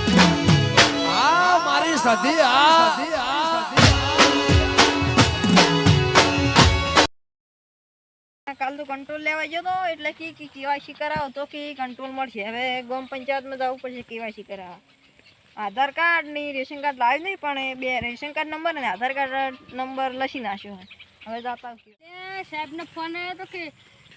આ મારી સધી આ કાલ તો કંટ્રોલ લેવા ગયો તો એટલે કે કેવાયસી કરાવો તો કે કંટ્રોલ મળશે. હવે ગામ પંચાયતમાં જવું પડશે કેવાયસી કરાવવા. આધાર કાર્ડ ની રેશન કાર્ડ લાવ્યું નહીં પણ એ બે રેશન કાર્ડ નંબર અને આધાર કાર્ડ નંબર લખી નાખ્યો. હવે જતા સાહેબનો ફોન આવ્યો તો કે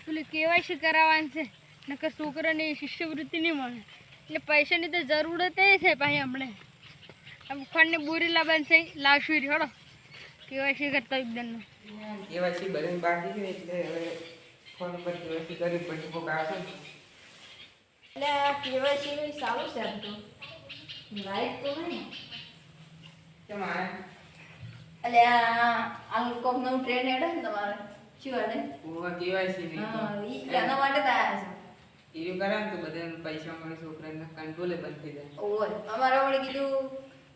પેલી કેવાયસી કરાવવાની છે નકર છોકરાની શિષ્યવૃત્તિ નહીં મળે એટલે પૈસાની તો જરૂરત એ છે ભાઈ. હમણાં ફોનની બોરી લાવવાની છે લાવશું હળો કેવાયસી કરતા એકદમ કેવાયસી બધાને બાકી છે એટલે હવે ફોન પર કેવાયસી કરી પછી કોક આવશે ને એટલે કેવાયસી નું સારું છે આમ તો લાઈટ તો નહીં કેમ આ એટલે આ કોક નું ટ્રેન હેડે ને તમારે શું હેડે ઓવા કેવાયસી હા નહીં ઈ એના માટે તો આવ્યા છે. ઈરું કરે ને તો બધાને પૈસા મળે છોકરાને કંટ્રોલે બંધ થઈ જાય. ઓય અમારે વળી કીધું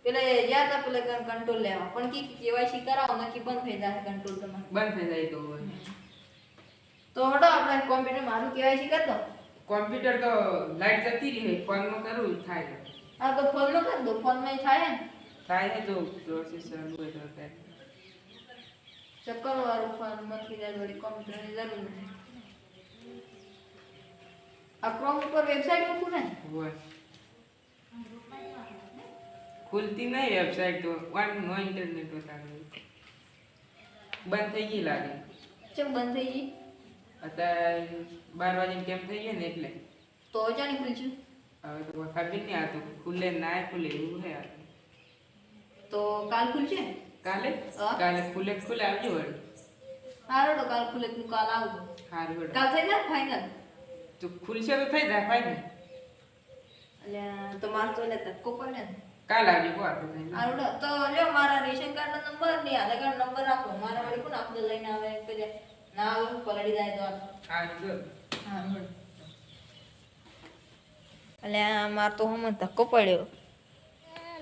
પેલે ગયા તા પેલે કંટ્રોલ લેવા પણ કી કેવાયસી કરાવો નક્કી બંધ થઈ જાય કંટ્રોલ તમારે બંધ થઈ જાય તો તો હટો આપણે કોમ્પ્યુટર મારું કેવાયસી કરી દો. કોમ્પ્યુટર તો લાઈટ જતી રહી ફોનમાં કરવું થાય હા તો ફોન નો કરી દો ફોન માં થાય ને થાય છે તો પ્રોસેસ ચાલુ હોય તો થાય. ચક્કર વાળું ફોન મથી જાય વળી કોમ્પ્યુટર ની જરૂર નથી. આ ક્રોમ ઉપર વેબસાઈટ મૂકું ને હોય ખુલતી નહીં વેબસાઇટ તો નો ઇન્ટરનેટ હોતા બંધ થઈ ગઈ લાગે. ચમ બંધ થઈ ગઈ અત્યારે 12 વાગે કેમ થઈ ગયા ને એટલે તો જાણી ખુલશું હવે તો ખબર નહીં આ તો ખુલે ના ખુલે એવું છે આ તો કાલ ખુલશે કાલે હા. કાલે ખુલે ખુલે આવજો વળી. હારો તો કાલ ખુલે તું કાલ આવું સારું વળી. કાલ થઈ જાય ફાઇનલ તો ખુલશે તો થઈ જાય ફાઈન. એટલે તો માર તો એટલે ધક્કો પડે ને કાલ આવજો કો આપણે થઈ જાય. આરોડો તો લ્યો મારા રેશન કાર્ડ નો નંબર ને આધાર કાર્ડ નંબર આપો મારા વળી કોણ આપણે લઈને આવે કે ના આવે પલડી જાય તો આવજો. હા બોલ એટલે માર તો હમ ધક્કો પડ્યો.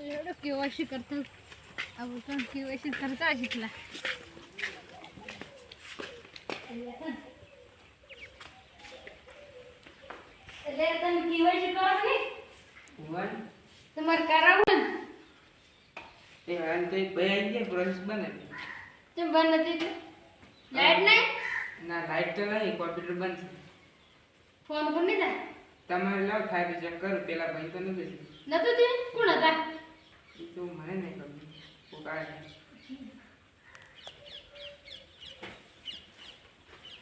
લેડો કેવાયસી કરતા આ બધા કેવાયસી કરતા શીખલા એટલે તમે કેવાયસી કરો ને વન તમારે કરાવું ને એ હાલ તો એક ભાઈ આવી ગયા પ્રોસેસ બને તેમ બંધ નથી લાઈટ નહીં ના લાઈટ તો નહીં કોમ્પ્યુટર બંધ છે. ફોન પર નહીં થાય તમારે લાવ થાય તો ચેક કરો પેલા ભાઈ તો નથી નતું તે કોણ હતા એ તો મને નહીં ખબર કોક આવે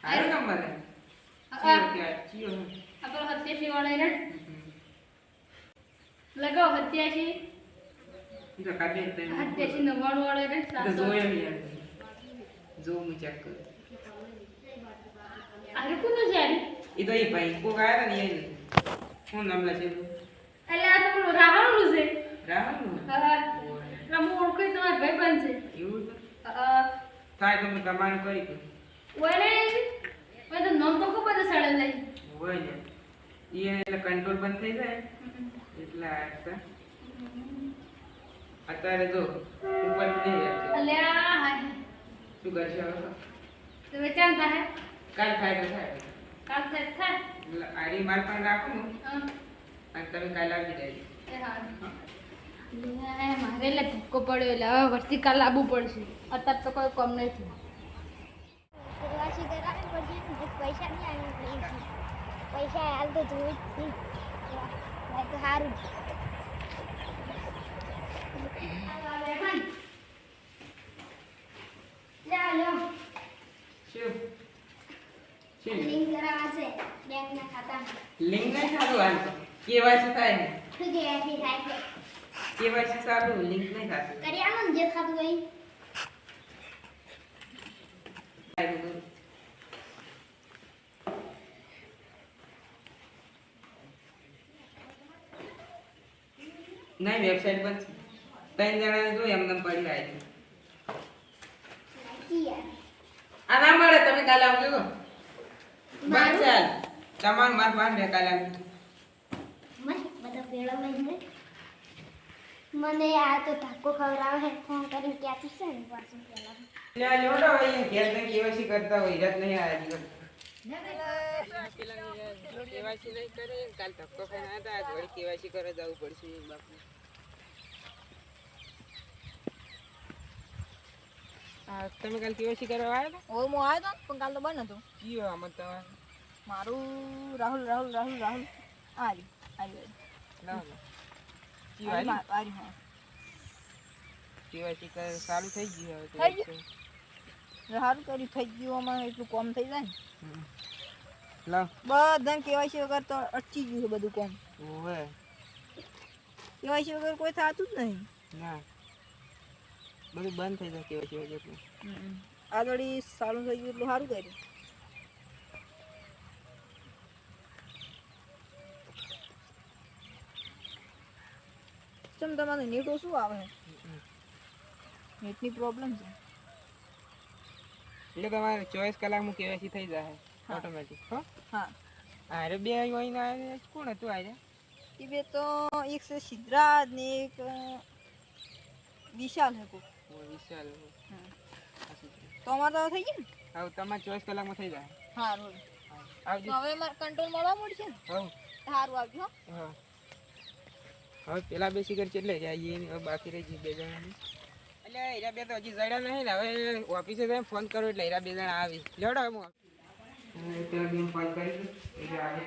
આયો નંબર હે હા. ચિયો આપણો 87 વાળા રે લગાવો 87 ઈ તો કાઢે તે 88 99 વાળા રે તો જોયો યાર જો હું ચેક કરું અરે કોનો છે યાર ઈ તો ઈ ભાઈ કોક આયા ને એ હું નામ લખે એટલે આ તો પેલું રાહુલનું છે રાહુલ હા રમો ઓળખે તમાર ભાઈ બનશે એવું તો હા થાય તો હું તમારે કરી દઉં ઓલે ઓય તો નામ તો ખબર છે સડે નહીં હોય ને ઈ એટલે કંટ્રોલ બંધ થઈ જાય એટલે આ હતા. અત્યારે જો ઉપર નહીં રહેશે. એટલે આ હાય શું કરશે હવે તો? તો વેચાણ થાય કાલ થાય તો થાય કાલ થાય એટલે આડી માલ પણ રાખું ને હા અને તમે કાલ આવી જાય. એ હા મારે એટલે ધક્કો પડ્યો એટલે હવે વસ્તી કાલ આવવું પડશે અત્યારે તો કોઈ કમ નથી કેવાયસી કરાવે પછી પૈસા નહીં આવે પૈસા હાલ તો જોઈ જ નહીં તો સારું શું શું લિંક કરાવવા છે બેંકના ખાતામાં લિંક નહીં સારું હાલ કેવાયસી થાય ને શું કેવાયસી થાય છે કેવાયસી સારું લિંક નહીં થતું. કરી આલો ને જે થતું હોય નહીં વેબસાઇટ બંધ છે 3 જણાને જો એમને પડી આવી નાખી યાર આ ના મળે તમે કાલે આવજો તો બંધ મારું? ચાલ તમારું માર બાંધ રે કાલે આવજો. મસ્ત બધા પેડા લઈને મને આ તો ધક્કો ખવડાવે ફોન કરીને ક્યાંથી છે ને પાછું પેલા લ્યા લોડો હોય ઘેર ને કેવાયસી કરતા હોય ઈરાત નહીં આયા જીવન કેવાયસી નહીં કરે કાલ ધક્કો ખાઈને આવ્યા હતા આજ વળી કેવાયસી કરવા જવું પડશે બાપુ. આ તમે કાલ કેવાયસી કરવા આવ્યા હતા? હવે હું આવ્યો તો પણ કાલ તો બંધ હતું. કયો આમાં તમારે? મારું રાહુલ રાહુલ રાહુલ રાહુલ આરી આરી લાવો ને. કયો આરી આલી? આરી હા કેવાયસી કર ચાલુ થઈ ગયું હવે તો. થઈ ગયું? સારું કર્યું થઈ ગયું આમાં એટલું કોમ થઈ જાય ને હમ. લાવ. બધા કેવાયસી વગર તો અટકી ગયું છે બધું કોમ. ઓવે. કેવાયસી વગર કોઈ થતું જ નહીં. ના. બધું બંધ થઈ જાય કેવાયસી વગર તો. આ દોડી સારું થઈ ગયું એટલું સારું કર્યું. ચમ તમારે નેટ ઓછું આવે છે? નેટની પ્રોબ્લેમ છે. એટલે તમારે 24 કલાકમાં કેવાયસી થઈ જાય ઓટોમેટિક. હો? હા અરે બે અહીંના આવ્યા કોણ હતું આજે? એ બે તો એક છે સિદ્ધરાજ ને એક વિશાલ છે કોક. વિશાલ. તો અમારે તો થઈ ગયું ને? હવે તમારે 24 કલાકમાં થઈ જાય. હા રોડ આવજો. તો હવે મારે કંટ્રોલ મળવા મળશે ને? હવ. સારું આવજો હો. હા. હવે પેલા બે સિગર કેટલે જાય હવે બાકી રહી ગઈ બે જણાની. એટલે એરા બે તો હજી જડ્યા નહીં ને હવે ઓફિસે જઈને ફોન કરો એટલે એરા બે જણા આવી લેવડો હું પેલા બેન ફોન કરી એટલે આવે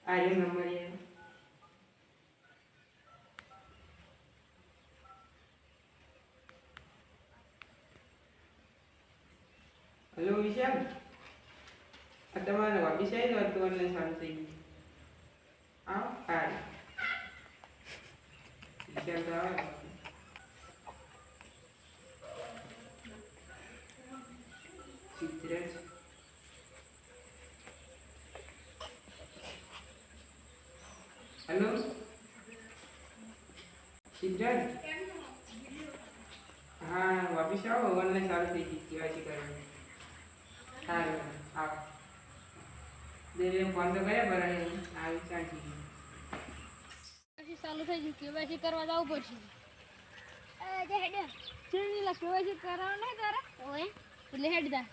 આયો નંબર એ હેલો વિશાલ આ તમારે ઓફિસ આવી તો હતું ઓનલાઈન ચાલુ થઈ ગયું આવો હા વિશાલ તો આવે સિદ્ધરાજ હેલો સિદ્ધરાજ હા ઓફિસ આવો ઓનલાઈન ચાલુ થઈ ગઈ કેવાયસી કરવાની સારું આવો દેવે ફોન તો કર્યા પર આવી ચાંચી ગઈ પછી ચાલુ થઈ ગયું કેવાયસી કરવા જવું પડશે. જે હેડે ચેનીલા કેવાયસી કરાવ નહીં તારે ઓય એટલે હેડ દા.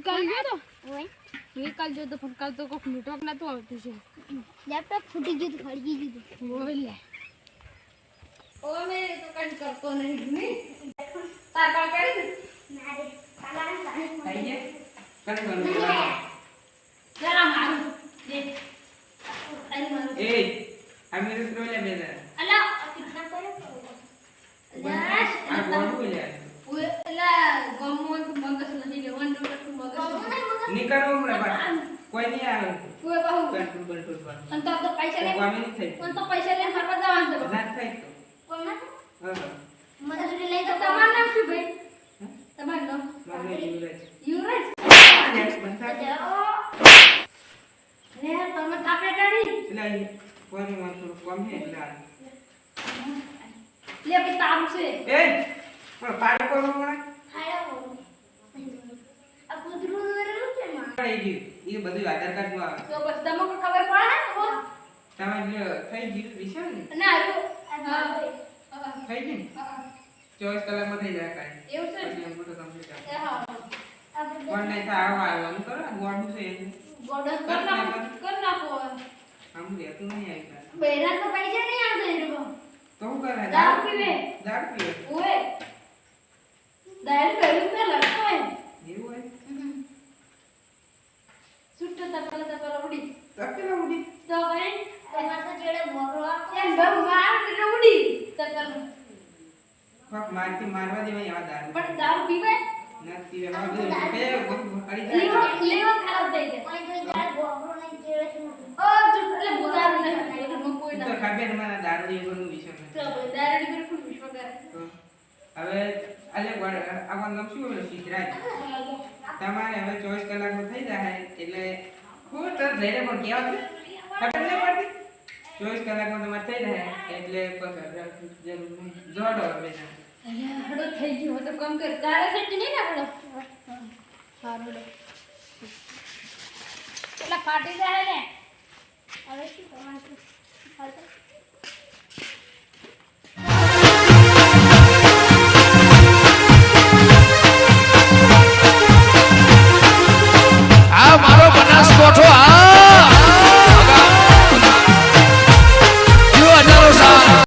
કાલ ગયો તો ઓય મેં કાલ જોયો તો પણ કાલ તો કોક નેટવર્ક નતું આવતું છે. લેપટોપ ફૂટી ગયું તું, ફળગી ગયું તું. બોલે ઓ મેં તો કઈ કરતો નહીં તાર કાલ કરી દે ના રે કાલા સાની થઈ ગયા કણ કણ જરા મારું દે અરે મારું એ અમે તો રોલે બે જણા અલા કિતના પડે આ બોલું લે ઓય અલા ગમો તો મગસ નથી લેવાનું તો મગસ નીકળો મને બા કોઈ નહીં આવે ઓય બાહુ કંટ્રોલ પર અન તો પૈસા લે કોમે નહીં થઈ અન તો પૈસા લે ફરવા જવાનું છે ના થાય તો કોના હા મજૂરી લઈ તો તો તમારું નામ શું ભાઈ તમારું નામ મને યુવરાજ યુવરાજ બંધા લે તમે તાપે કાઢી એટલે કોઈ માં થોડું કમ છે એટલે લે ભાઈ તારું છે એ પણ પાડો કરો મને ખાયો આ કૂતરું દોરેલું છે માં થઈ ગયું એ બધું આધાર કાર્ડ માં આવે તો બસ તમને કોઈ ખબર પડે હો તમારે થઈ ગયું વિશે ને ના આરું થઈ ગયું ને 24 કલાકમાં થઈ જાય કાંઈ એવું છે પછી એમ મોટો કમ્પ્લીટ આવે એ હા આપણે પણ નહીં થાય આવવાનું કરો ગોડું છે એનું બોર્ડર કર નાખો આમ રહેતું નહીં આવી કાંઈ. બેરા તો પૈસા નહીં આવતા એ લોકો તો શું કરે દારૂ પીવે દારૂ પીવે ઓય દારૂ પીવું ને લડતો હોય એવું હોય સુટ્ટો તપલા ઉડી તપેલા ઉડી તો ભાઈ તમાર તો જેડે બોરો એમ બહુ માર એટલે ઉડી તપલા ફક મારથી મારવા દેવાય આવા દારૂ પણ દારૂ પીવે ના પીવે માં બધું પે અડી જાય લેવા ખરાબ થઈ જાય કોઈ કોઈ જાડ બોરો નહીં જેડે છે ઓ ચૂપ એટલે બોદારું નહીં એટલે કોઈ તો ના ખબર મને દારૂ એવું વિષય તો નથી દારૂ બિલકુલ વિશ્વ કરે તો હવે આલે આવા નામ શું હોય સિદ્ધરાજ તમારે હવે 24 કલાકમાં થઈ જાય એટલે ખોટ જઈને પણ કેવા છે ખબર નહીં પડતી 24 કલાકમાં તમારે થઈ જાય એટલે પગાર જરૂર નહીં જોડો હવે હડો થઈ ગયો તો કામ કર તારે સેટ નહીં ને હડો હારું લે પેલા ફાટી જાય ને હવે શું કરવાનું છે? હાલ તો